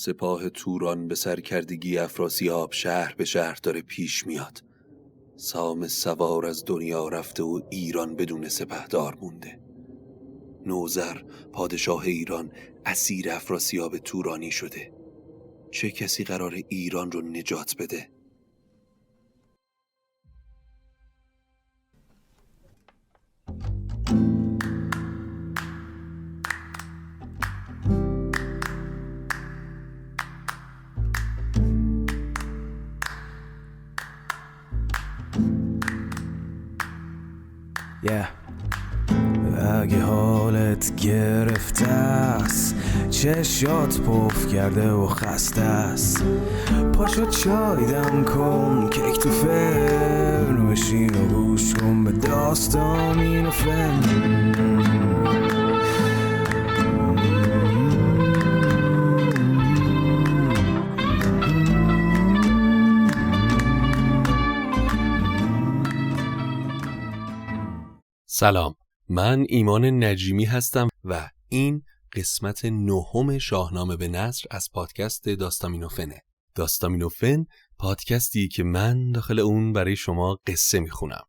سپاه توران به سرکردگی افراسیاب شهر به شهر داره پیش میاد. سام سوار از دنیا رفته و ایران بدون سپهدار مونده. نوذر پادشاه ایران اسیر افراسیاب تورانی شده. چه کسی قرار ایران رو نجات بده؟ اگه حالت گرفته است، چشات پف کرده و خسته است، پاشو چای دم کن، کیک تو فرن بشین و گوش کن به داستان و فن. سلام، من ایمان نجیمی هستم و این قسمت 9 شاهنامه به نثر از پادکست داستامینوفنه. داستامینوفن پادکستی که من داخل اون برای شما قصه میخونم.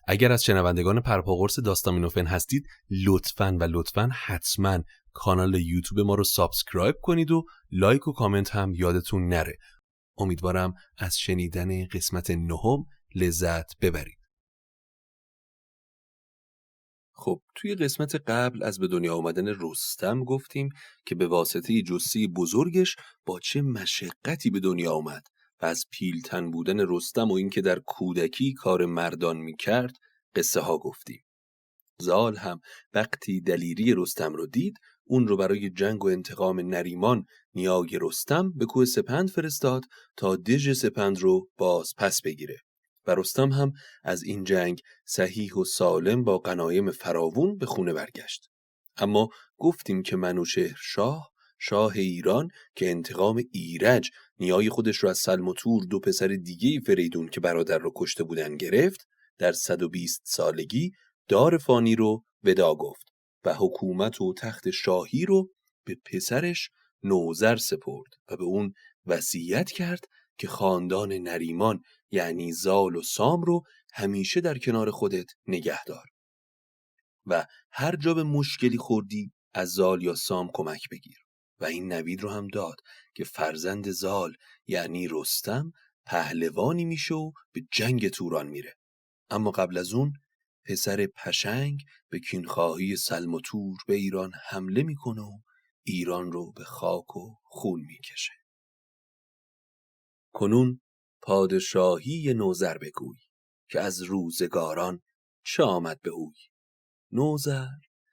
اگر از شنوندگان پرپاقرص داستامینوفن هستید، لطفاً حتما کانال یوتیوب ما رو سابسکرایب کنید و لایک و کامنت هم یادتون نره. امیدوارم از شنیدن قسمت 9 لذت ببرید. خب توی قسمت قبل از به دنیا آمدن رستم گفتیم که به واسطه جثه بزرگش با چه مشقتی به دنیا آمد و از پیلتن بودن رستم و اینکه در کودکی کار مردان میکرد قصه ها گفتیم. زال هم وقتی دلیری رستم رو دید، اون رو برای جنگ و انتقام نریمان نیای رستم به کوه سپند فرستاد تا دژ سپند رو باز پس بگیره. و رستم هم از این جنگ صحیح و سالم با غنایم فراوون به خونه برگشت. اما گفتیم که منوچهر شاه ایران که انتقام ایرج نیای خودش رو از سلم و تور دو پسر دیگه فریدون که برادر رو کشته بودن گرفت، در 120 سالگی دار فانی رو ودا گفت و حکومت و تخت شاهی رو به پسرش نوذر سپرد و به اون وصیت کرد که خاندان نریمان یعنی زال و سام رو همیشه در کنار خودت نگه دار و هر جا به مشکلی خوردی از زال یا سام کمک بگیر. و این نوید رو هم داد که فرزند زال یعنی رستم پهلوانی میشه و به جنگ توران میره. اما قبل از اون پسر پشنگ به کینخواهی سلم و تور به ایران حمله میکنه و ایران رو به خاک و خون میکشه. کنون پادشاهی نوذر بگوی که از روزگاران چه آمد به اوی. نوذر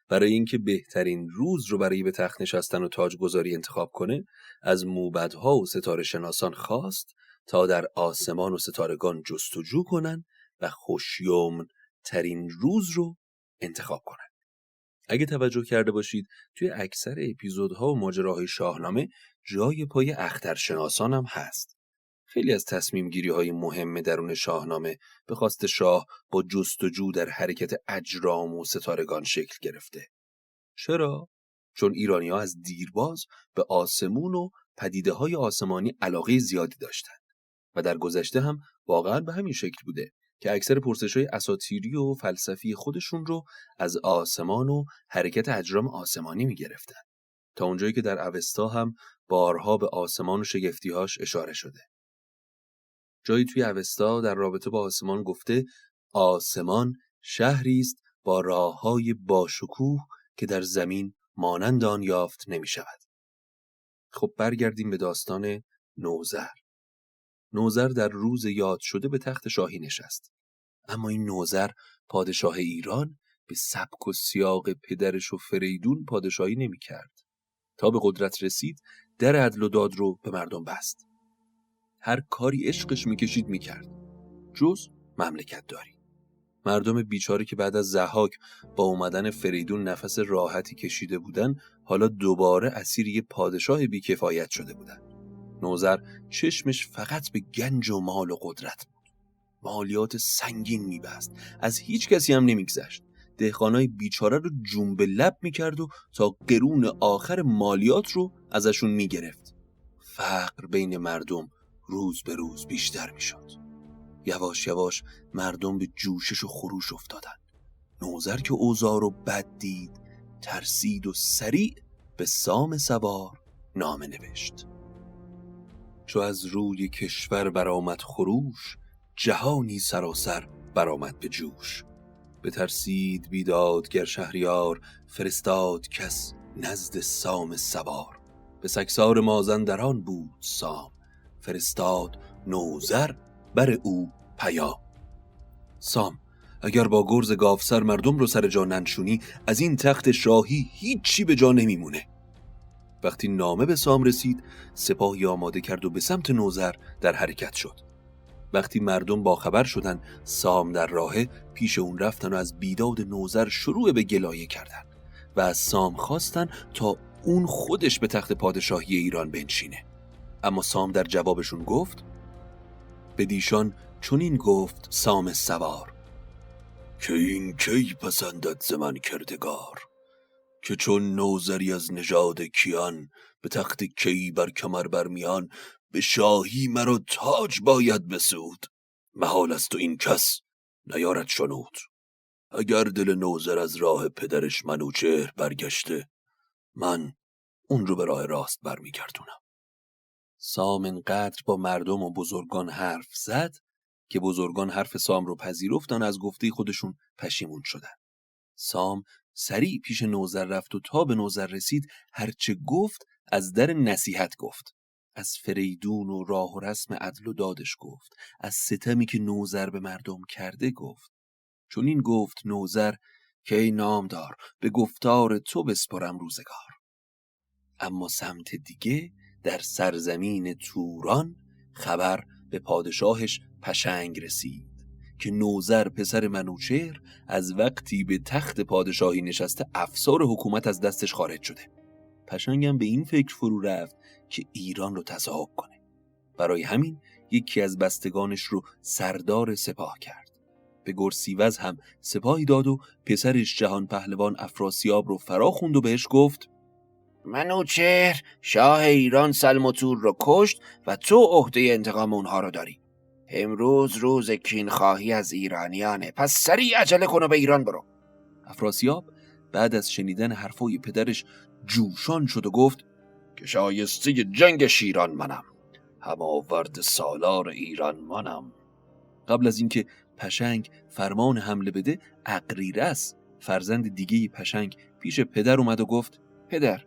برای اینکه بهترین روز رو برای به تخت نشستن و تاجگذاری انتخاب کنه، از موبدها و ستاره شناسان خواست تا در آسمان و ستارگان جستجو کنن و خوشیومن ترین روز رو انتخاب کنن. اگه توجه کرده باشید توی اکثر اپیزودها و ماجراهای شاهنامه جای پای اخترشناسان هم هست. خیلی از تصمیم گیری های مهم درون شاهنامه به خواست شاه با جستجو در حرکت اجرام و ستارگان شکل گرفته. چرا؟ چون ایرانی‌ها از دیرباز به آسمون و پدیده های آسمانی علاقه زیادی داشتند و در گذشته هم واقعا به همین شکل بوده که اکثر پرسش‌های اساطیری و فلسفی خودشون رو از آسمان و حرکت اجرام آسمانی می‌گرفتن، تا اونجایی که در اوستا هم بارها به آسمان و شگفتی‌هاش اشاره شده. جایی توی اوستا در رابطه با آسمان گفته آسمان شهری است با راه‌های باشکوه که در زمین مانند آن یافت نمی‌شود. خب برگردیم به داستان نوذر. نوذر در روز یاد شده به تخت شاهی نشست. اما این نوذر پادشاه ایران به سبک و سیاق پدرش و فریدون پادشاهی نمی‌کرد. تا به قدرت رسید در عدل و داد رو به مردم بست. هر کاری عشقش میکشید میکرد جز مملکت داری. مردم بیچاره که بعد از ضحاک با اومدن فریدون نفس راحتی کشیده بودن، حالا دوباره اسیر یه پادشاه بیکفایت شده بودن. نوذر چشمش فقط به گنج و مال و قدرت بود. مالیات سنگین میبست، از هیچ کسی هم نمیگذشت. دهقانای بیچاره رو جنب لب میکرد و تا قرون آخر مالیات رو ازشون میگرفت. فقر بین مردم روز به روز بیشتر می شد. یواش یواش مردم به جوشش و خروش افتادن. نوذر که اوضاع رو بد دید ترسید و سریع به سام سوار نامه نوشت. چو از روی کشور برآمد خروش، جهانی سراسر برآمد به جوش. بترسید بیدادگر شهریار، فرستاد کس نزد سام سوار. به سگسار مازندران بود سام، فرستاد نوذر بر او پیام. سام اگر با گرز گاوسر مردم رو سر جا ننشونی، از این تخت شاهی هیچی به جا نمیمونه. وقتی نامه به سام رسید، سپاهی آماده کرد و به سمت نوذر در حرکت شد. وقتی مردم باخبر شدن سام در راهه، پیش اون رفتن و از بیداد نوذر شروع به گلایه کردن و از سام خواستن تا اون خودش به تخت پادشاهی ایران بنشینه. اما سام در جوابشون گفت: به دیشان چنین گفت سام سوار، که این کی پسندد ز من کردگار، که چون نوذری از نژاد کیان، به تخت کی بر کمر برمیان، به شاهی مرا تاج باید بسود، محال است و این کس نیارد شنود. اگر دل نوذر از راه پدرش منوچهر برگشته، من اون رو به راه راست برمیگردونم. سام انقدر با مردم و بزرگان حرف زد که بزرگان حرف سام رو پذیرفتن، از گفته خودشون پشیمون شدن. سام سریع پیش نوذر رفت و تا به نوذر رسید هرچه گفت از در نصیحت گفت. از فریدون و راه و رسم عدل و دادش گفت. از ستمی که نوذر به مردم کرده گفت. چون این گفت نوذر که ای نامدار، به گفتار تو بسپرم روزگار. اما سمت دیگه در سرزمین توران خبر به پادشاهش پشنگ رسید که نوذر پسر منوچهر از وقتی به تخت پادشاهی نشسته افسار حکومت از دستش خارج شده. پشنگم به این فکر فرو رفت که ایران رو تصاحب کنه. برای همین یکی از بستگانش رو سردار سپاه کرد. به گرسیوز هم سپاهی داد و پسرش جهان پهلوان افراسیاب رو فرا خوند و بهش گفت: منوچهر شاه ایران سلم و تور رو کشت و تو عهده انتقام اونها رو داری. امروز روز کینخواهی از ایرانیانه، پس سریع عجله کن و به ایران برو. افراسیاب بعد از شنیدن حرفای پدرش جوشان شد و گفت که شایسته جنگ شیران منم، هماورد سالار ایران منم. قبل از اینکه پشنگ فرمان حمله بده، اغریرث فرزند دیگه پشنگ پیش پدر اومد و گفت: پدر،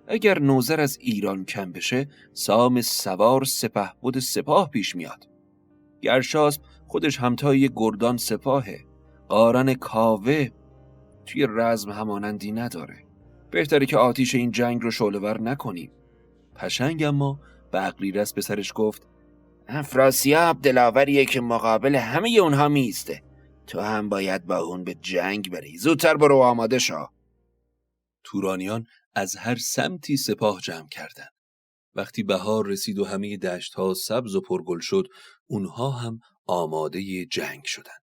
اگر نوذر از ایران کم بشه، سام سوار سپهبد سپاه پیش میاد. گرشاسب خودش همتای گردان سپاهه. قارن کاوه توی رزم همانندی نداره. بهتره که آتیش این جنگ رو شعله‌ور نکنیم. پشنگ اما به اغریرث پسرش گفت: افراسیاب دلاوریه که مقابل همه اونها میسته. تو هم باید با اون به جنگ بری. زودتر برو آماده شو. تورانیان از هر سمتی سپاه جمع کردند. وقتی بهار رسید و همه دشت‌ها سبز و پرگل شد، اونها هم آماده جنگ شدند.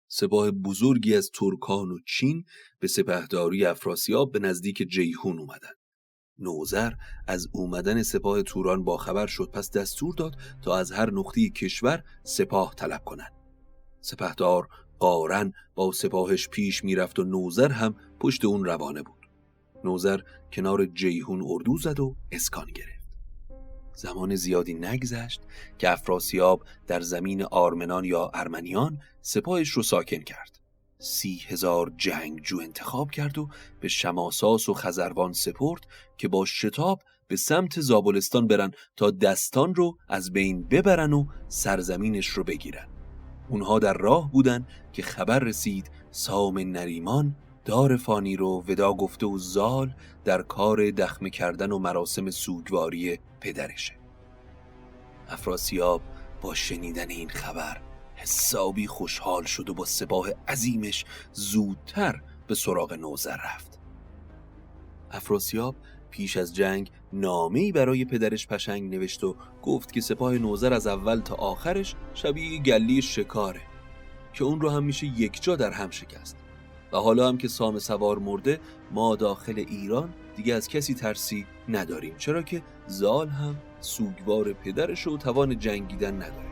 سپاه بزرگی از ترکان و چین به سپهداری افراسیاب به نزدیک جیهون اومدند. نوذر از اومدن سپاه توران باخبر شد، پس دستور داد تا از هر نقطه کشور سپاه طلب کنند. سپهدار قارن با سپاهش پیش میرفت و نوذر هم پشت اون روانه بود. نوذر کنار جیهون اردو زد و اسکان گرفت. زمان زیادی نگذشت که افراسیاب در زمین آرمنان یا ارمنیان سپاهش رو ساکن کرد. 30,000 جنگجو انتخاب کرد و به شماساس و خزروان سپرد که با شتاب به سمت زابلستان برن تا دستان رو از بین ببرن و سرزمینش رو بگیرن. اونها در راه بودن که خبر رسید سام نریمان دار فانی رو ودا گفته و زال در کار دخمه کردن و مراسم سوگواری پدرشه. افراسیاب با شنیدن این خبر حسابی خوشحال شد و با سپاه عظیمش زودتر به سراغ نوذر رفت. افراسیاب پیش از جنگ نامه‌ای برای پدرش پشنگ نوشت و گفت که سپاه نوذر از اول تا آخرش شبیه گلی شکاره که اون رو هم میشه یک جا در هم شکست. و حالا هم که سام سوار مرده، ما داخل ایران دیگه از کسی ترسی نداریم، چرا که زال هم سوگوار پدرش و توان جنگیدن نداره.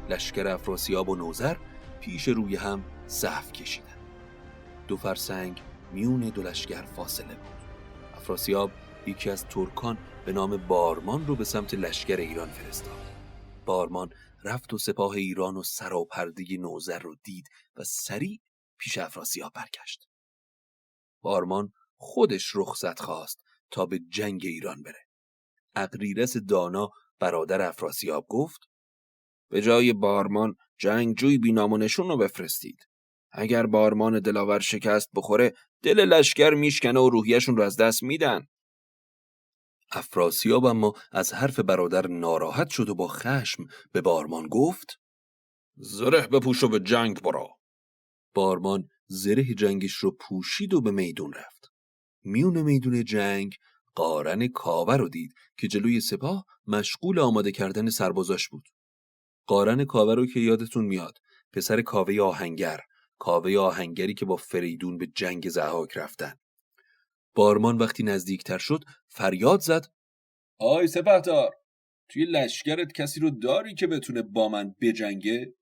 لشکر افراسیاب و نوذر پیش روی هم صف کشیدن. 2 فرسنگ میون 2 لشکر فاصله بود. افراسیاب یکی از ترکان به نام بارمان رو به سمت لشکر ایران فرستاد. بارمان رفت و سپاه ایران و سراپرده نوذر رو دید و سریع پیش افراسیاب برگشت. بارمان خودش رخصت خواست تا به جنگ ایران بره. اغریرث دانا برادر افراسیاب گفت: به جای بارمان جنگجوی بی‌نام و نشون رو بفرستید. اگر بارمان دلاور شکست بخوره دل لشکر میشکنه و روحیشون رو از دست میدن. افراسیاب اما از حرف برادر ناراحت شد و با خشم به بارمان گفت: زره بپوش و به جنگ برو. بارمان زره جنگش رو پوشید و به میدون رفت. میون میدون جنگ قارن کاوه رو دید که جلوی سپاه مشغول آماده کردن سربازاش بود. قارن کاوه رو که یادتون میاد، پسر کاوه آهنگر، کاوه آهنگری که با فریدون به جنگ ضحاک رفتن. بارمان وقتی نزدیکتر شد فریاد زد: آی سپهدار، توی لشکرت کسی رو داری که بتونه با من بجنگه؟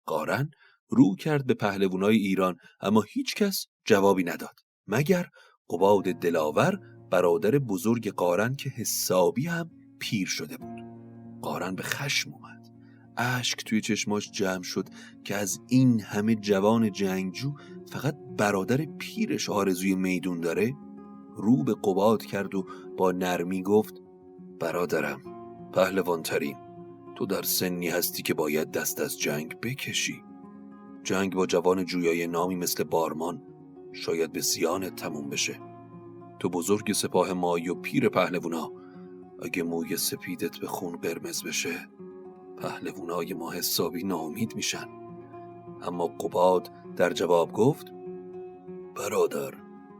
قارن رو کرد به پهلوانای ایران اما هیچ کس جوابی نداد مگر قباد دلاور، برادر بزرگ قارن که حسابی هم پیر شده بود. قارن به خشم اومد. اشک توی چشماش جمع شد که از این همه جوان جنگجو فقط برادر پیرش آرزوی میدون داره. رو به قباد کرد و با نرمی گفت: برادرم، پهلوانترین، تو در سنی هستی که باید دست از جنگ بکشی. جنگ با جوان جویای نامی مثل بارمان شاید به زیانت تموم بشه. تو بزرگ سپاه مایی و پیر پهلوونا، اگه موی سپیدت به خون قرمز بشه پهلوانای ما حسابی ناامید میشن. اما قباد در جواب گفت: برادر،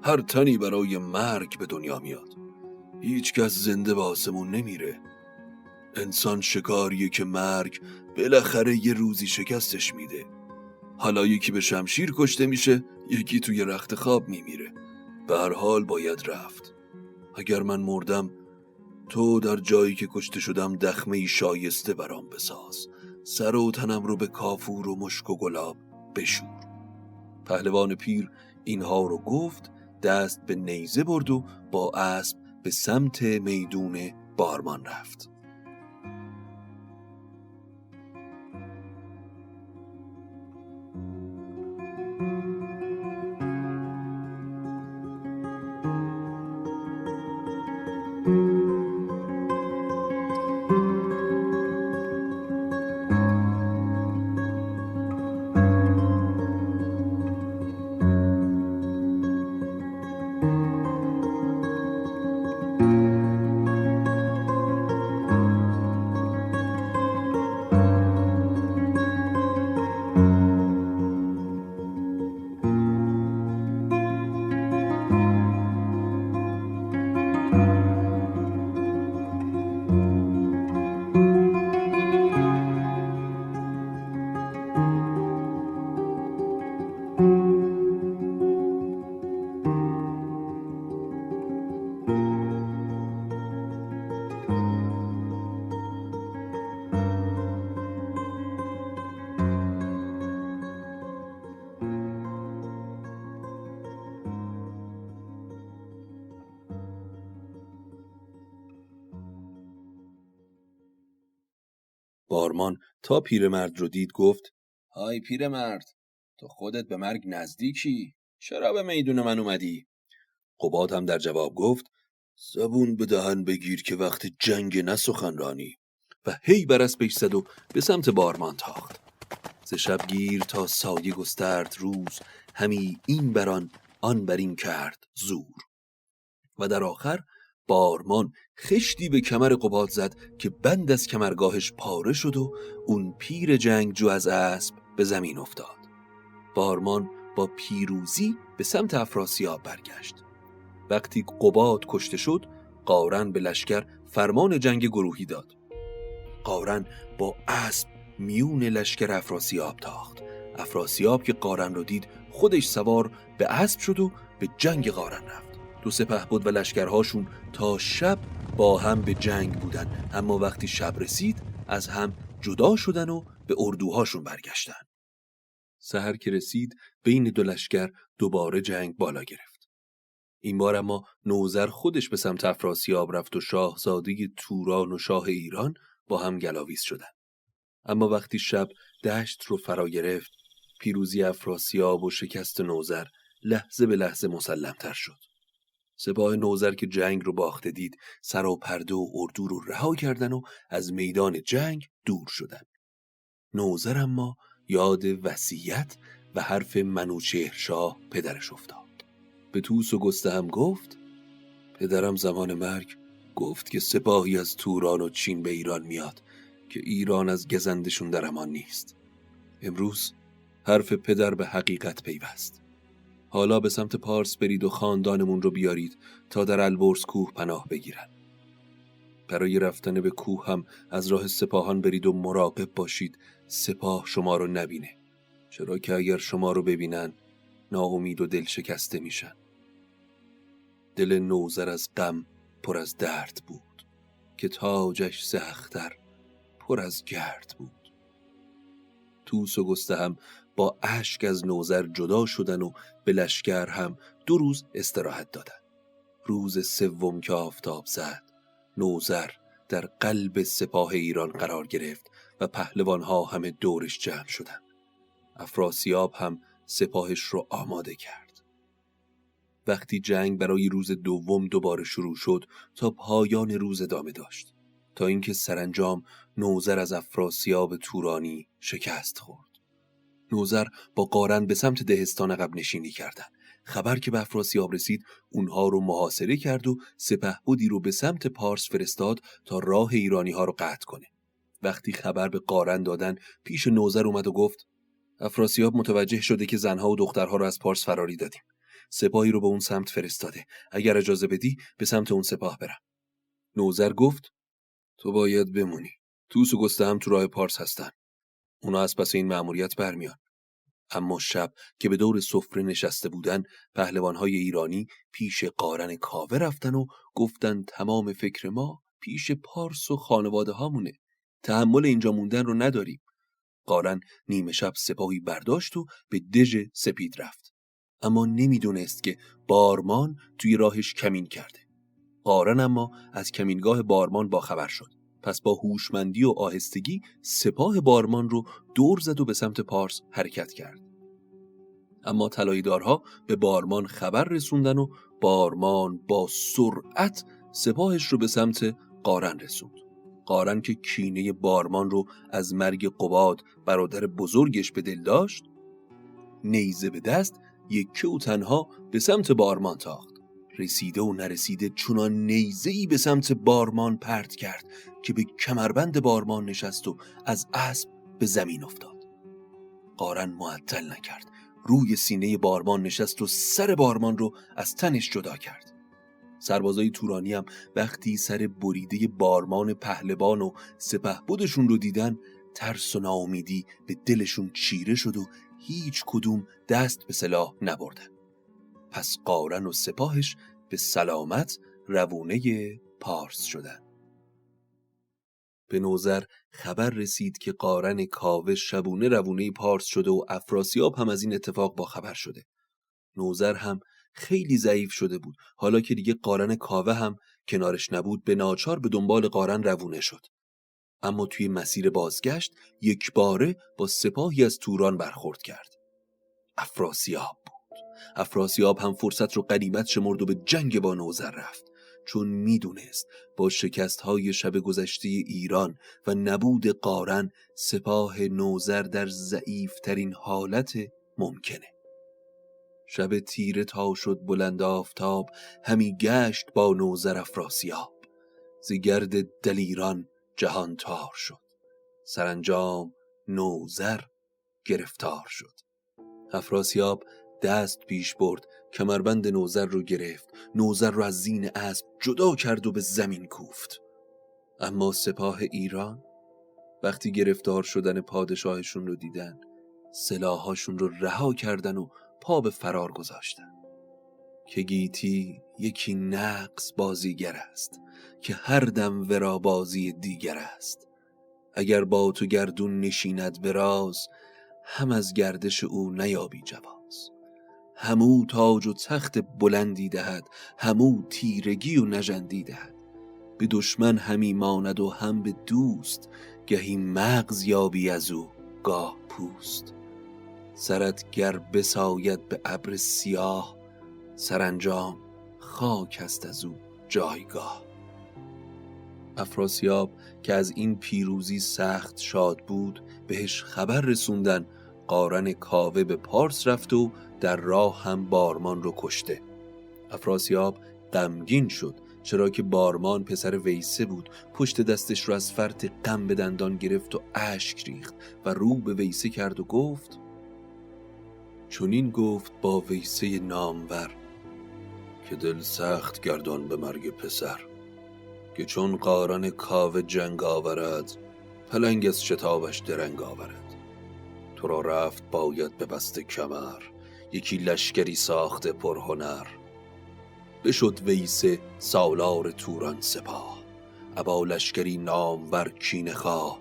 هر تنی برای مرگ به دنیا میاد. هیچ کس زنده به آسمون نمیره. انسان شکاریه که مرگ بالاخره یه روزی شکستش میده. حالا یکی به شمشیر کشته میشه، یکی توی رخت خواب میمیره. به هر حال باید رفت. اگر من مردم، تو در جایی که کشته شدم دخمه‌ای شایسته برام بساز. سر و تنم رو به کافور و مشک و گلاب بشور. پهلوان پیر اینها رو گفت، دست به نیزه برد و با اسب به سمت میدون بارمان رفت. بارمان تا پیرمرد رو دید گفت: های پیرمرد، تو خودت به مرگ نزدیکی، چرا به میدون من اومدی؟ قباد هم در جواب گفت: زبون به دهن بگیر که وقت جنگ نه سخنرانی. و هی بر اسبش زد و به سمت بارمان تاخت. ز شبگیر تا سایه گسترد روز، همی این بران آن برین کرد زور. و در آخر بارمان خشتی به کمر قباد زد که بند از کمرگاهش پاره شد و اون پیر جنگجو از اسب به زمین افتاد. بارمان با پیروزی به سمت افراسیاب برگشت. وقتی قباد کشته شد، قارن به لشکر فرمان جنگ گروهی داد. قارن با اسب میون لشکر افراسیاب تاخت. افراسیاب که قارن رو دید خودش سوار به اسب شد و به جنگ قارن رفت. دو سپهبد و لشکرهاشون تا شب با هم به جنگ بودن، اما وقتی شب رسید از هم جدا شدن و به اردوهاشون برگشتن. سحر که رسید بین دو لشکر دوباره جنگ بالا گرفت. این بار اما نوذر خودش به سمت افراسیاب رفت و شاهزاده توران و شاه ایران با هم گلاویز شدن. اما وقتی شب دشت رو فرا گرفت، پیروزی افراسیاب و شکست نوذر لحظه به لحظه مسلم‌تر شد. سپاه نوذر که جنگ رو باخته دید، سر و پرده و اردو رو رها کردن و از میدان جنگ دور شدن. نوذر اما یاد وصیت و حرف منوچهرشاه پدرش افتاد. به طوس و گستهم گفت: پدرم زمان مرگ گفت که سپاهی از توران و چین به ایران میاد که ایران از گزندشون در امان نیست. امروز حرف پدر به حقیقت پیوست. حالا به سمت پارس برید و خاندانمون رو بیارید تا در البرز کوه پناه بگیرن. برای رفتن به کوه هم از راه سپاهان برید و مراقب باشید سپاه شما رو نبینه، چرا که اگر شما رو ببینن ناامید و دل شکسته میشن. دل نوذر از غم پر از درد بود که تاجش ز اختر پر از گرد بود. طوس و گستهم با اشک از نوذر جدا شدن و به لشکر هم 2 روز استراحت دادن. روز سوم که آفتاب زد، نوذر در قلب سپاه ایران قرار گرفت و پهلوانها همه دورش جمع شدند. افراسیاب هم سپاهش رو آماده کرد. وقتی جنگ برای روز دوم دوباره شروع شد تا پایان روز ادامه داشت، تا اینکه سرانجام نوذر از افراسیاب تورانی شکست خورد. نوذر با قارن به سمت دهستان عقب نشینی کردند. خبر که به افراسیاب رسید اونها رو محاصره کرد و سپهبدی رو به سمت پارس فرستاد تا راه ایرانی ها رو قطع کنه. وقتی خبر به قارن دادن، پیش نوذر اومد و گفت: افراسیاب متوجه شده که زنها و دخترها رو از پارس فراری دادیم. سپاهی رو به اون سمت فرستاده. اگر اجازه بدی به سمت اون سپاه برم. نوذر گفت: تو باید بمونی. طوس و گستهم تو راه پارس هستن. اونا از پس این مأموریت برمیان. اما شب که به دور سفره نشسته بودن، پهلوانهای ایرانی پیش قارن کاوه رفتن و گفتن تمام فکر ما پیش پارس و خانواده هامونه. تحمل اینجا موندن رو نداریم. قارن نیمه شب سپاهی برداشت و به دژ سپید رفت. اما نمیدونست که بارمان توی راهش کمین کرده. قارن اما از کمینگاه بارمان باخبر شد. پس با هوشمندی و آهستگی سپاه بارمان رو دور زد و به سمت پارس حرکت کرد. اما طلایه‌دارها به بارمان خبر رسوندن و بارمان با سرعت سپاهش رو به سمت قارن رسوند. قارن که کینه بارمان رو از مرگ قباد برادر بزرگش به دل داشت، نیزه به دست یکی و تنها به سمت بارمان تاخت. رسیده و نرسیده چنان نیزه‌ای به سمت بارمان پرت کرد که به کمربند بارمان نشست و از اسب به زمین افتاد. قارن معطل نکرد، روی سینه بارمان نشست و سر بارمان رو از تنش جدا کرد. سربازای تورانی هم وقتی سر بریده بارمان پهلوان و سپهبدشون رو دیدن، ترس و ناامیدی به دلشون چیره شد و هیچ کدوم دست به سلاح نبردن. پس قارن و سپاهش به سلامت روونه پارس شدن. به نوذر خبر رسید که قارن کاوه شبونه روونه پارس شده و افراسیاب هم از این اتفاق با خبر شده. نوذر هم خیلی ضعیف شده بود. حالا که دیگه قارن کاوه هم کنارش نبود، به ناچار به دنبال قارن روونه شد. اما توی مسیر بازگشت یک باره با سپاهی از توران برخورد کرد. افراسیاب بود. افراسیاب هم فرصت رو غنیمت شمرد و به جنگ با نوذر رفت، چون میدونست با شکست‌های شب گذشته ایران و نبود قارن، سپاه نوذر در ضعیف‌ترین حالت ممکنه. شب تیره تا شد بلند آفتاب، همی گشت با نوذر افراسیاب. ز گرد دلیران جهان تار شد، سرانجام نوذر گرفتار شد. افراسیاب دست پیش برد، کمربند نوذر رو گرفت، نوذر رو از زین اسب جدا کرد و به زمین کوفت. اما سپاه ایران وقتی گرفتار شدن پادشاهشون رو دیدن، سلاحاشون رو رها کردن و پا به فرار گذاشتن. که گیتی یکی نقص بازیگر است، که هر دم ورا بازی دیگر است. اگر با تو گردون نشیند براز، هم از گردش او نیابی جواز. همو تاج و تخت بلندی دهد، همو تیرگی و نژندی دهد. به دشمن همی ماند و هم به دوست، گهی مغز یابی از او گاه پوست. سرت گر بساید به ابر سیاه، سرانجام خاک است از او جایگاه. افراسیاب که از این پیروزی سخت شاد بود، بهش خبر رسوندن قارن کاوه به پارس رفت و در راه هم بارمان رو کشته. افراسیاب غمگین شد، چرا که بارمان پسر ویسه بود. پشت دستش رو از فرط غم به دندان گرفت و اشک ریخت و رو به ویسه کرد و گفت: چنین گفت با ویسه نامور، که دل سخت گردان به مرگ پسر. که چون قارن کاوه جنگ آورد، پلنگ از شتابش درنگ آورد. تو را رفت باید به بسته کمر، یکی لشکری ساخته پرهنر. بشد ویسه سالار توران سپاه، ابا لشکری نامور کینه خواه.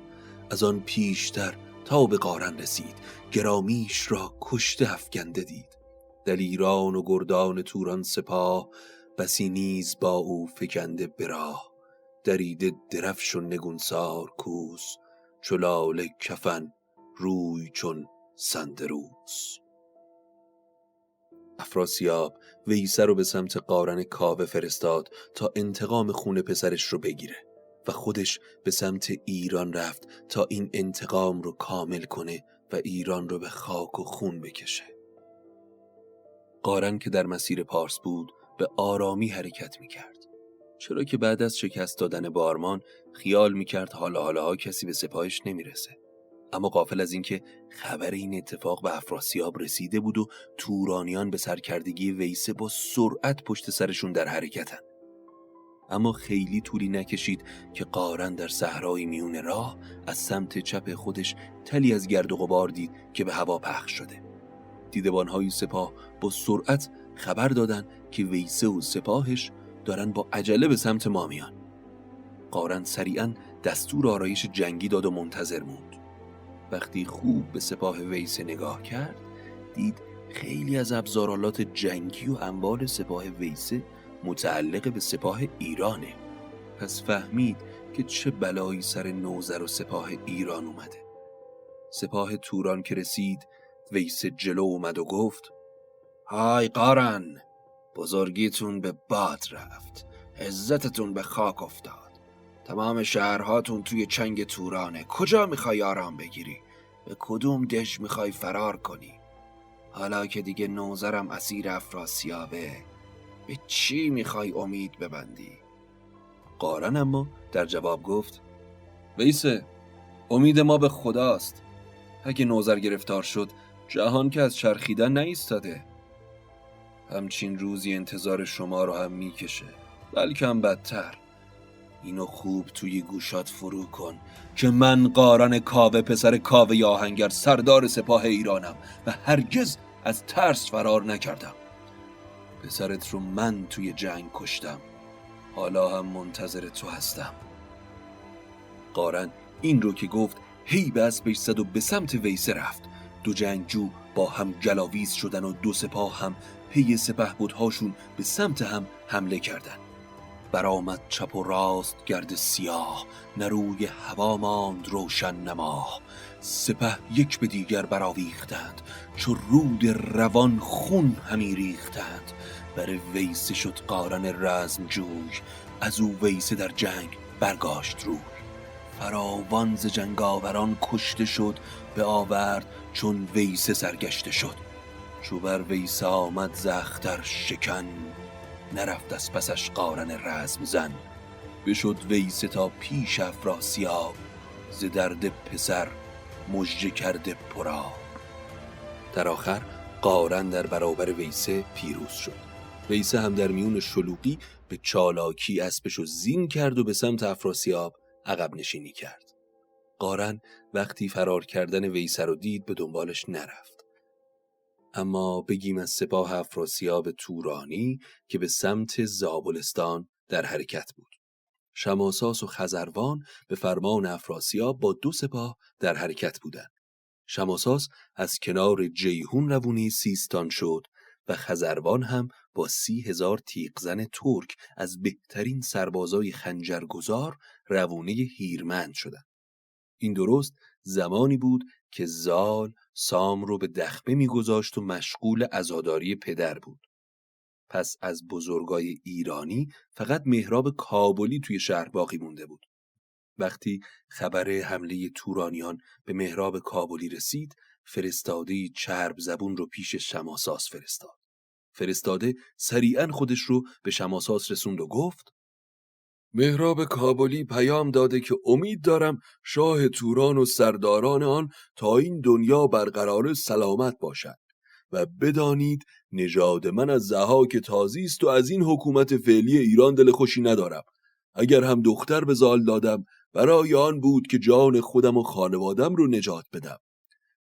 از آن پیشتر تا به قارن رسید، گرامیش را کشته افگنده دید. دلیران و گردان توران سپاه، بسی نیز با او فکنده براه. دریده درفش و نگونسار کوس، چو لاله کفن روی چون سندروس. افراسیاب ویسه رو به سمت قارن کاوه فرستاد تا انتقام خون پسرش رو بگیره و خودش به سمت ایران رفت تا این انتقام رو کامل کنه و ایران رو به خاک و خون بکشه. قارن که در مسیر پارس بود به آرامی حرکت میکرد، چرا که بعد از شکست دادن بارمان خیال میکرد حالا کسی به سپاهش نمیرسه. اما غافل از اینکه خبر این اتفاق به افراسیاب رسیده بود و تورانیان به سرکردگی ویسه با سرعت پشت سرشون در حرکتن. اما خیلی طولی نکشید که قارن در صحرای میون راه از سمت چپ خودش تلی از گرد و غبار دید که به هوا پخش شده. دیدبانهای سپاه با سرعت خبر دادن که ویسه و سپاهش دارن با عجله به سمت ما میان. قارن سریعا دستور آرایش جنگی داد و منتظر موند. وقتی خوب به سپاه ویسه نگاه کرد، دید خیلی از ابزارالات جنگی و اموال سپاه ویسه متعلق به سپاه ایرانه. پس فهمید که چه بلایی سر نوذر و سپاه ایران اومده. سپاه توران که رسید، ویسه جلو اومد و گفت: های قارن، بزرگیتون به باد رفت، عزتتون به خاک افتاد. تمام شهرهاتون توی چنگ تورانه. کجا میخوای آرام بگیری؟ به کدوم دژ میخوای فرار کنی؟ حالا که دیگه نوذرم اسیر افراسیابه، به چی میخوای امید ببندی؟ قارن اما در جواب گفت: ویسه، امید ما به خداست. اگه نوذر گرفتار شد، جهان که از چرخیدن نایستاده. همچین روزی انتظار شما رو هم میکشه، بلکه هم بدتر. اینو خوب توی گوشات فرو کن که من قارن کاوه پسر کاوه آهنگر سردار سپاه ایرانم و هرگز از ترس فرار نکردم. پسرت رو من توی جنگ کشتم، حالا هم منتظر تو هستم. قارن این رو که گفت هی به اسبش زد و به سمت ویسه رفت. دو جنگجو با هم گلاویز شدن و دو سپاه هم پی سپهبدهاشون به سمت هم حمله کردن. برآمد چپ و راست گرد سیاه، نه روی هوا ماند روشن نماه. سپه یک به دیگر برآویختند، چو رود روان خون همی ریختند. بر ویسه شد قارن رزم جوی، از او ویسه در جنگ برگاشت روی. فراوان ز جنگاوران کشته شد، به آورد چون ویسه سرگشته شد. چو بر ویسه آمد ز اختر شکن، نرفت از پسش قارن رزم زن. بشد ویسه تا پیش افراسیاب، ز درد پسر مژه کرده پرآب. در آخر قارن در برابر ویسه پیروز شد. ویسه هم در میون شلوغی به چالاکی اسبشو زین کرد و به سمت افراسیاب عقب نشینی کرد. قارن وقتی فرار کردن ویسه رو دید به دنبالش نرفت. اما بگیم از سپاه افراسیاب تورانی که به سمت زابلستان در حرکت بود. شماساس و خزروان به فرمان افراسیاب با 2 سپاه در حرکت بودند. شماساس از کنار جیهون روونی سیستان شد و خزروان هم با 30,000 تیغزن ترک از بهترین سربازای خنجرگزار روونه هیرمند شدند. این درست زمانی بود که زال سام رو به دخمه می‌گذاشت و مشغول عزاداری پدر بود. پس از بزرگای ایرانی فقط مهراب کابلی توی شهر باقی مونده بود. وقتی خبر حمله تورانیان به مهراب کابلی رسید، فرستاده چرب زبون رو پیش شماساس فرستاد. فرستاده سریعاً خودش رو به شماساس رسوند و گفت: مهراب کابلی پیام داده که امید دارم شاه توران و سرداران آن تا این دنیا برقرار سلامت باشد و بدانید نژاد من از ضحاک تازی است و از این حکومت فعلی ایران دل خوشی ندارم. اگر هم دختر به زال دادم برای آن بود که جان خودم و خانوادم رو نجات بدم.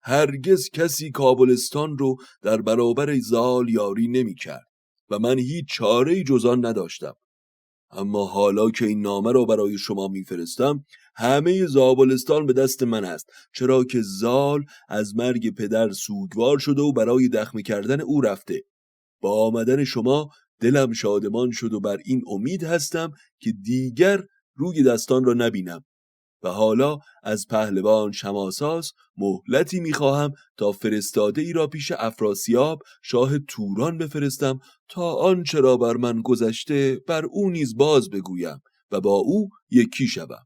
هرگز کسی کابلستان رو در برابر زال یاری نمی کرد و من هیچ چاره‌ای جز آن نداشتم. اما حالا که این نامه را برای شما میفرستم، همه زابلستان به دست من است، چرا که زال از مرگ پدر سوگوار شده و برای دخمه کردن او رفته. با آمدن شما دلم شادمان شد و بر این امید هستم که دیگر روی دستان را نبینم و حالا از پهلوان شماساس مهلتی میخواهم تا فرستاده ای را پیش افراسیاب شاه توران بفرستم تا آنچه را بر من گذشته بر او نیز باز بگویم و با او یکی شوم.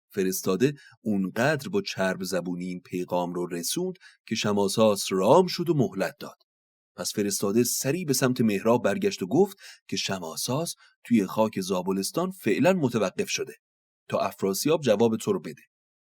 فرستاده اونقدر با چرب زبونی این پیغام رو رسوند که شماساس رام شد و مهلت داد. پس فرستاده سریع به سمت مهراب برگشت و گفت که شماساس توی خاک زابلستان فعلا متوقف شده تا افراسیاب جواب تو رو بده.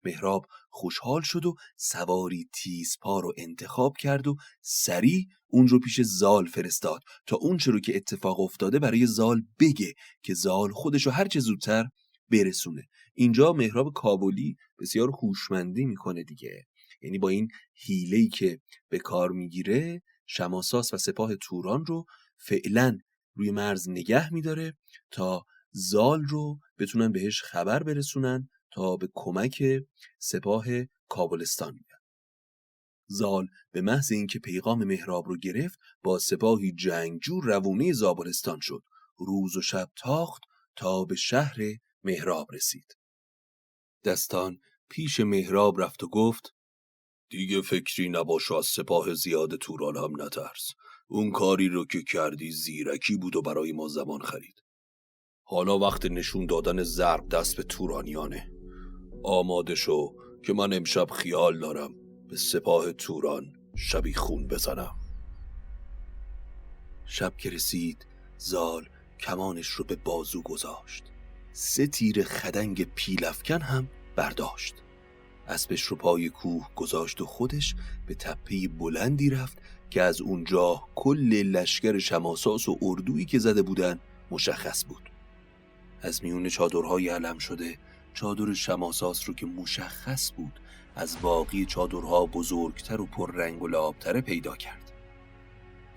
مهراب خوشحال شد و سواری تیزپا رو انتخاب کرد و سریع اون رو پیش زال فرستاد تا اون چه رو که اتفاق افتاده برای زال بگه که زال خودش رو هر چه زودتر برسونه. اینجا مهراب کابلی بسیار هوشمندی میکنه دیگه، یعنی با این حیله‌ای که به کار میگیره شماساس و سپاه توران رو فعلا روی مرز نگه میداره تا زال رو بتونن بهش خبر برسونن تا به کمک سپاه کابلستان بیاد. زال به محض اینکه پیغام مهراب رو گرفت با سپاهی جنگجو روونه زابلستان شد. روز و شب تاخت تا به شهر مهراب رسید. دستان پیش مهراب رفت و گفت: دیگه فکری نباش، از سپاه زیاد توران هم نترس. اون کاری رو که کردی زیرکی بود و برای ما زمان خرید. حالا وقت نشون دادن ضرب دست به تورانیانه. آماده شو که من امشب خیال دارم به سپاه توران شبی خون بزنم. شب که رسید زال کمانش رو به بازو گذاشت. 3 تیر خدنگ پیلافکن هم برداشت. اسبش رو پای کوه گذاشت و خودش به تپه بلندی رفت که از اونجا کل لشکر شماساس و اردویی که زده بودن مشخص بود. از میون چادرهای علم شده چادر شماساس رو که مشخص بود از باقی چادرها بزرگتر و پررنگ و لعاب‌تر پیدا کرد.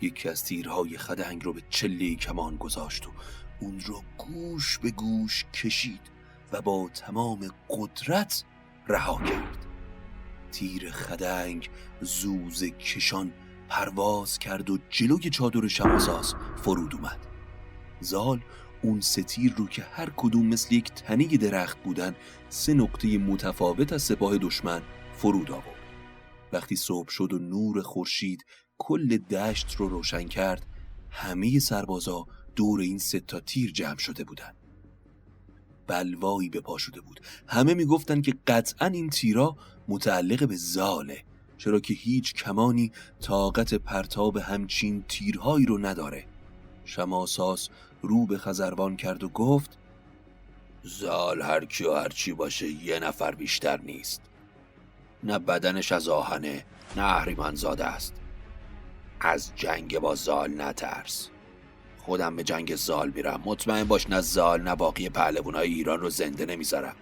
یکی از تیرهای خدنگ رو به چله کمان گذاشت و اون رو گوش به گوش کشید و با تمام قدرت رها کرد. تیر خدنگ زوز کشان پرواز کرد و جلوی چادر شماساس فرود اومد. زال اون 3 تیر رو که هر کدوم مثل یک تنه درخت بودن 3 نقطه متفاوت از سپاه دشمن فرود آورد. وقتی صبح شد و نور خورشید کل دشت رو روشن کرد، همه سربازا دور این 3 تا تیر جمع شده بودن. بلوایی به پا شده بود. همه میگفتن که قطعاً این تیرا متعلق به زاله، چرا که هیچ کمانی طاقت پرتاب همچین تیرهایی رو نداره. شماساس رو به خزروان کرد و گفت: زال هر کی و هر چی باشه 1 نفر بیشتر نیست. نه بدنش از آهنه نه اهریمن زاده است. از جنگ با زال نترس. خودم به جنگ زال میرم. مطمئن باش نه زال نه باقی پهلوانای ایران رو زنده نمیذارم.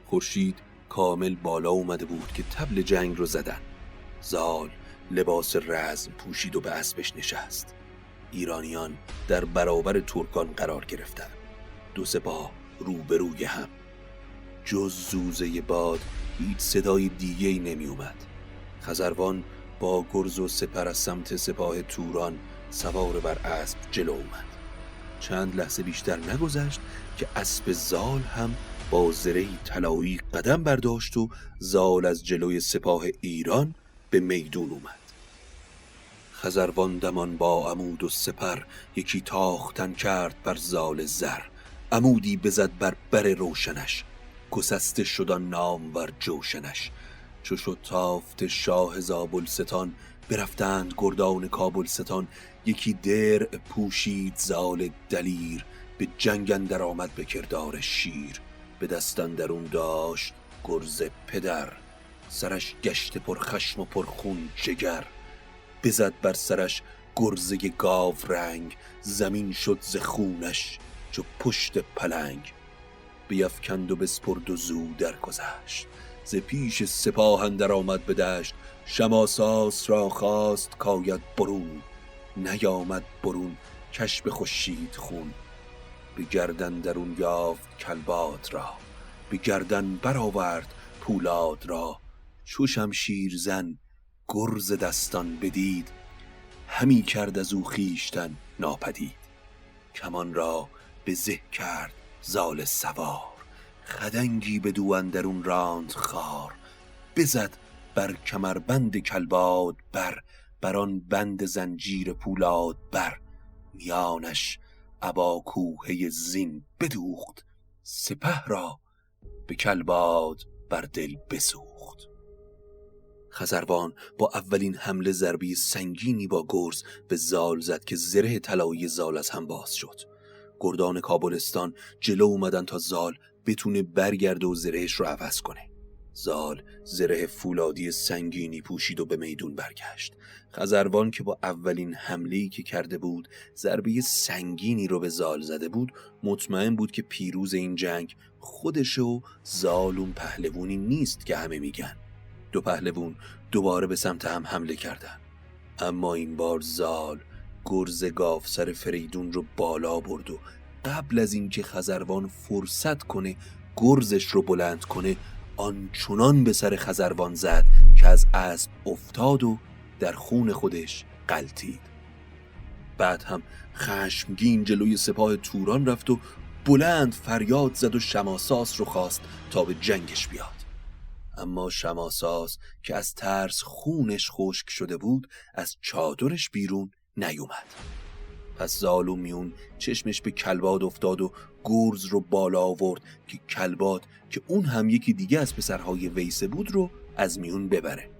خورشید کامل بالا اومده بود که طبل جنگ رو زدن. زال لباس رزم پوشید و به اسبش نشست. ایرانیان در برابر ترکان قرار گرفتند. دو سپاه روبروی هم. جز زوزه باد هیچ صدای دیگه‌ای نمی اومد. خزروان با گرز و سپر از سمت سپاه توران سوار بر اسب جلو اومد. چند لحظه بیشتر نگذشت که اسب زال هم با زرهی طلایی قدم برداشت و زال از جلوی سپاه ایران به میدون اومد. خزروان دمان با عمود و سپر یکی تاختن کرد بر زال زر. عمودی بزد بر بر روشنش، گسسته شدن نامور جوشنش. چو شد تافت شاه زابلستان، برفتند گردان کابلستان. یکی درع پوشید زال دلیر، به جنگ اندر آمد به کردار شیر. به دست اندرون داشت گرز پدر، سرش گشته پر خشم و پر خون جگر. بزد بر سرش گرزه گاو رنگ، زمین شد ز خونش چو پشت پلنگ. بیفکند و بسپرد و زو درگذشت، ز پیش سپاه اندر آمد به دشت. شماساس را خواست کاید برون، نیامد برون کش به خورشید خون. به گردن درون یافت کلباد را، به گردن برآورد پولاد را. چو شمشیر زن گرز دستان بدید، همی کرد از او خویشتن ناپدید. کمان را به زه کرد زال سوار، خدنگی بدو اندرون راند خار. بزد بر کمربند کلباد بران بند زنجیر پولاد بر. میانش ابا کوهه زین بدوخت، سپه را به کلباد بر دل بسوخت. خزروان با اولین حمله ضربه سنگینی با گرز به زال زد که زره طلایی زال از هم باز شد. گردان کابلستان جلو اومدن تا زال بتونه برگرده و زرهش رو عوض کنه. زال زره فولادی سنگینی پوشید و به میدون برگشت. خزروان که با اولین حمله‌ای که کرده بود ضربه سنگینی رو به زال زده بود، مطمئن بود که پیروز این جنگ خودش و زال اون پهلوانی نیست که همه میگن. دو پهلوان دوباره به سمت هم حمله کردن، اما این بار زال گرز گاوسر فریدون رو بالا برد و قبل از اینکه خزروان فرصت کنه گرزش رو بلند کنه، آنچنان به سر خزروان زد که از اسب افتاد و در خون خودش غلتید. بعد هم خشمگین جلوی سپاه توران رفت و بلند فریاد زد و شماساس رو خواست تا به جنگش بیاد. اما شماساس که از ترس خونش خشک شده بود از چادرش بیرون نیومد. پس زال و میون چشمش به کلباد افتاد و گرز رو بالا آورد که کلباد که اون هم یکی دیگه از پسرهای ویسه بود رو از میون ببره.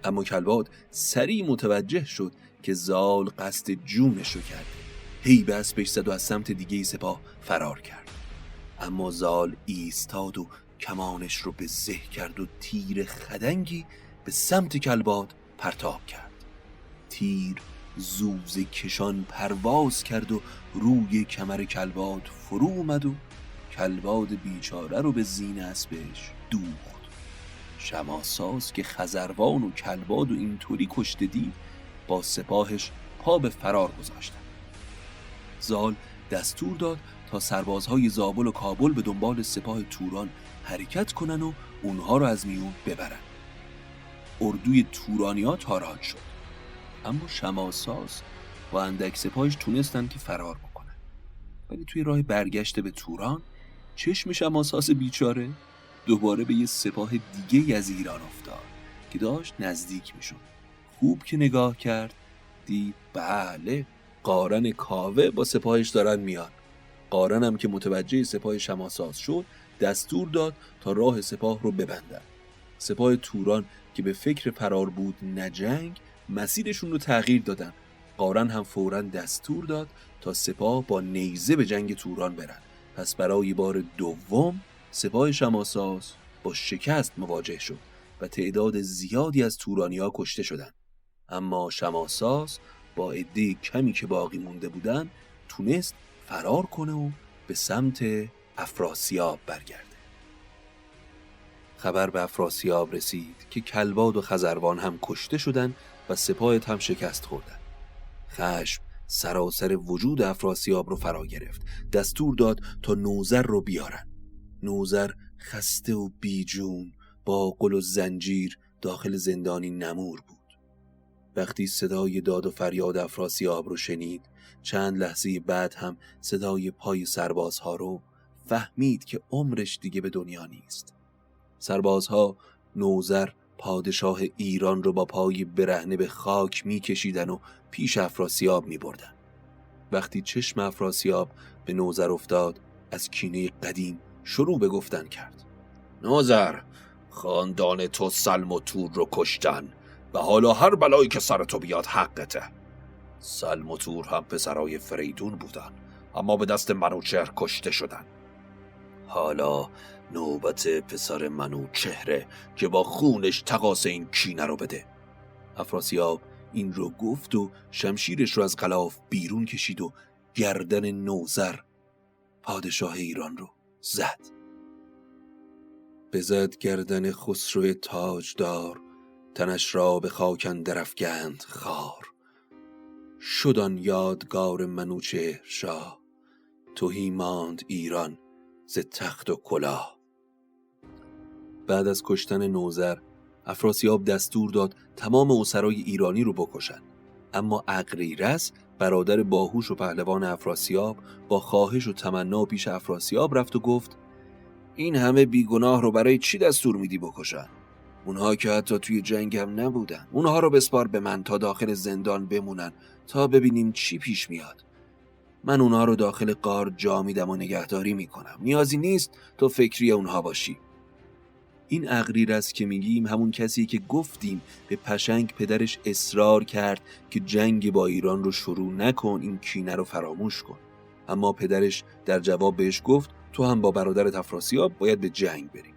اما کلباد سریع متوجه شد که زال قصد جونش رو کرد. هی به اسبش زد و از سمت دیگه سپاه فرار کرد. اما زال ایستاد و کمانش رو به زه کرد و تیر خدنگی به سمت کلباد پرتاب کرد. تیر زوزه کشان پرواز کرد و روی کمر کلباد فرو اومد و کلباد بیچاره رو به زین اسبش دوخت. شماساس که خزروان و کلباد و اینطوری کشته دید با سپاهش پا به فرار گذاشتن. زال دستور داد تا سربازهای زابل و کابل به دنبال سپاه توران حرکت کنن و اونها رو از میون ببرن. اردوی تورانیا تاراج شد، اما شماساس و اندک سپاهش تونستن که فرار بکنن. ولی توی راه برگشت به توران چشم شماساس بیچاره دوباره به یه سپاه دیگه از ایران افتاد که داشت نزدیک میشد. خوب که نگاه کرد دید بله قارن کاوه با سپاهش دارن میان. قارن هم که متوجه سپاه شماساس شد دستور داد تا راه سپاه رو ببندن. سپاه توران که به فکر فرار بود نه جنگ، مسیرشون رو تغییر دادن. قارن هم فوراً دستور داد تا سپاه با نیزه به جنگ توران برن. پس برای بار دوم سپاه شماساس با شکست مواجه شد و تعداد زیادی از تورانی‌ها کشته شدند. اما شماساس با عده کمی که باقی مونده بودن تونست فرار کنه و به سمت افراسیاب برگرده. خبر به افراسیاب رسید که کلباد و خزروان هم کشته شدن و سپاهت هم شکست خوردن. خشم سراسر وجود افراسیاب رو فرا گرفت. دستور داد تا نوذر رو بیارن. نوذر خسته و بیجون با قل و زنجیر داخل زندانی نمور بود. وقتی صدای داد و فریاد افراسیاب رو شنید، چند لحظه بعد هم صدای پای سربازها رو، فهمید که عمرش دیگه به دنیا نیست. سربازها نوذر پادشاه ایران رو با پای برهنه به خاک میکشیدن و پیش افراسیاب میبردن. وقتی چشم افراسیاب به نوذر افتاد، از کینه قدیم شروع به گفتن کرد. نوذر، خاندان تو سلم و تور رو کشتن و حالا هر بلایی که سر تو بیاد حقته. سلم و تور هم پسرای فریدون بودن، اما به دست منوچهر کشته شدن. حالا نوبت پسر منوچهره که با خونش تقاس این کینه رو بده. افراسیاب این رو گفت و شمشیرش رو از غلاف بیرون کشید و گردن نوذر پادشاه ایران رو زد. بزد گردن خسرو تاجدار، تنش را به خاک اندر افکند خار. شد آن یادگار منوچهر شاه، تهی ماند ایران ز تخت و کلاه. بعد از کشتن نوذر، افراسیاب دستور داد تمام اسرای ایرانی رو بکشن. اما اغریرث برادر باهوش و پهلوان افراسیاب با خواهش و تمنا پیش افراسیاب رفت و گفت: این همه بیگناه رو برای چی دستور میدی بکشن؟ اونها که حتی توی جنگ هم نبودن. اونها رو بسپار به من تا داخل زندان بمونن تا ببینیم چی پیش میاد. من اونها رو داخل غار جا میدم و نگهداری میکنم. نیازی نیست تو فکری اونها باشی. این اغریرث که میگیم همون کسی که گفتیم به پشنگ پدرش اصرار کرد که جنگ با ایران رو شروع نکن، این کینه رو فراموش کن. اما پدرش در جواب بهش گفت تو هم با برادرت افراسیاب باید به جنگ بریم.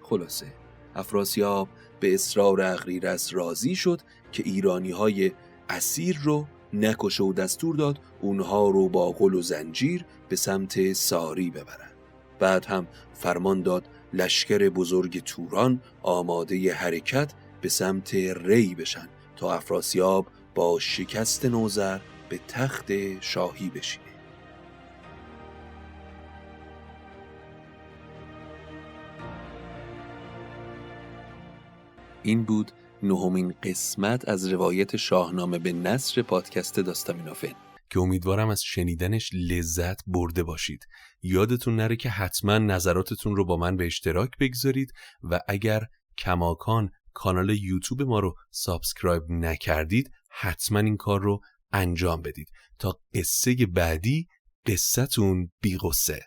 خلاصه افراسیاب به اصرار اغریرث راضی شد که ایرانی‌های اسیر رو نکشه و دستور داد اونها رو با قل و زنجیر به سمت ساری ببرن. بعد هم فرمان داد لشکر بزرگ توران آماده حرکت به سمت ری بشن تا افراسیاب با شکست نوذر به تخت شاهی بشینه. این بود 9مین قسمت از روایت شاهنامه به نثر پادکست داستامینوفن که امیدوارم از شنیدنش لذت برده باشید. یادتون نره که حتما نظراتتون رو با من به اشتراک بگذارید و اگر کماکان کانال یوتیوب ما رو سابسکرایب نکردید حتما این کار رو انجام بدید تا قصه بعدی قصتون بی غصه.